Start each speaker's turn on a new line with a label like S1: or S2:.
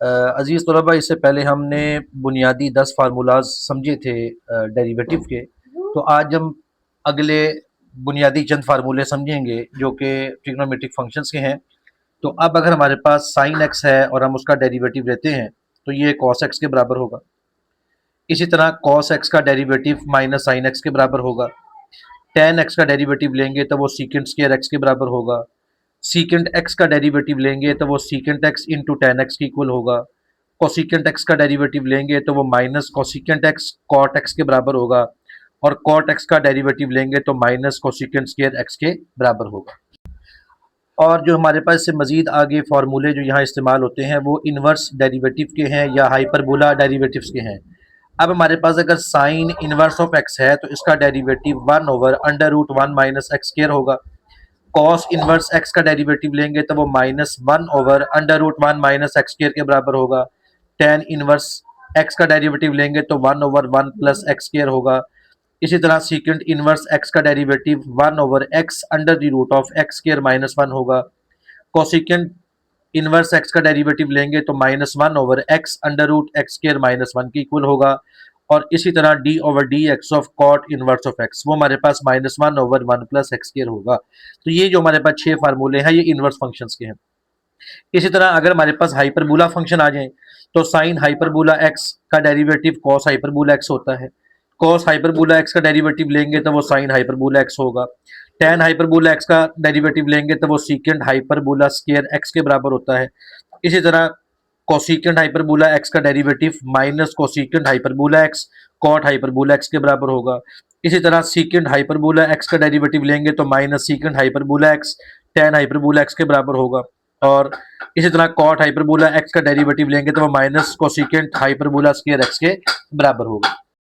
S1: अजीज़ तलबा, इससे पहले हमने बुनियादी 10 फार्मूलाज समझे थे डेरिवेटिव के। तो आज हम अगले बुनियादी चंद फार्मूले समझेंगे जो कि ट्रिग्नोमेट्रिक फंक्शंस के हैं। तो अब अगर हमारे पास साइन एक्स है और हम उसका डेरिवेटिव लेते हैं तो ये कॉस एक्स के बराबर होगा। इसी तरह कॉस एक्स का डेरिवेटिव माइनस साइन एक्स के बराबर होगा। टेन एक्स का डेरिवेटिव लेंगे तो वो सीकेंट स्क्वायर एक्स के बराबर होगा। सीकेंट एक्स का डेरिवेटिव लेंगे तो वो secant x into tan x के इक्वल होगा। कोसिकेंट एक्स का डेरिवेटिव लेंगे तो वो minus cosecant x cot x के बराबर होगा। और कॉट एक्स का डेरिवेटिव लेंगे तो माइनस कोसिकेंट स्क्वायर एक्स के बराबर होगा। और जो हमारे पास से मजीद आगे फार्मूले जो यहाँ इस्तेमाल होते हैं वो इन्वर्स डेरिवेटिव के हैं या हाइपरबोला डेरिवेटिव्स के हैं। अब हमारे पास अगर साइन इन्वर्स ऑफ एक्स है तो इसका डेरिवेटिव 1/√1 - x² होगा। कॉस इन्वर्स एक्स का डेरिवेटिव लेंगे तो वो -1/√1 - x² के बराबर होगा। टेन इन्वर्स एक्स का डेरिवेटिव लेंगे तो 1/1 + x² होगा। इसी तरह सीकेंट इनवर्स एक्स का डेरिवेटिव 1/x√(x²-1) होगा। कोसिकेंट इनवर्स एक्स का डेरिवेटिव लेंगे तो -1/x√(x²-1) के इक्वल होगा। और इसी तरह d/dx of cot inverse of x वो हमारे पास -1/1 + x² होगा। तो ये जो हमारे पास 6 फार्मूले हैं ये इनवर्स फंक्शंस के हैं। इसी तरह अगर हमारे पास हाइपरबोला फंक्शन आ जाए तो साइन हाइपरबोला एक्स का डेरिवेटिव कॉस हाइपरबोला एक्स होता है। कॉस हाइपरबोला एक्स का डेरिवेटिव लेंगे तो वो साइन हाइपरबोला एक्स होगा। टेन हाइपरबोला एक्स का डेरिवेटिव लेंगे तो वो सीकेंट हाइपरबोला स्क्वायर एक्स के बराबर होता है। इसी तरह कोसिकेंट हाइपरबोला एक्स का derivative minus cosecant hyperbola x cot hyperbola x के बराबर होगा। इसी तरह सीकेंट हाइपरबोला एक्स का डेरिवेटिव लेंगे तो minus secant hyperbola x tan hyperbola x के बराबर होगा। और इसी तरह कॉट हाइपरबोला एक्स का डेरिवेटिव लेंगे तो वो minus cosecant hyperbola square x के बराबर होगा।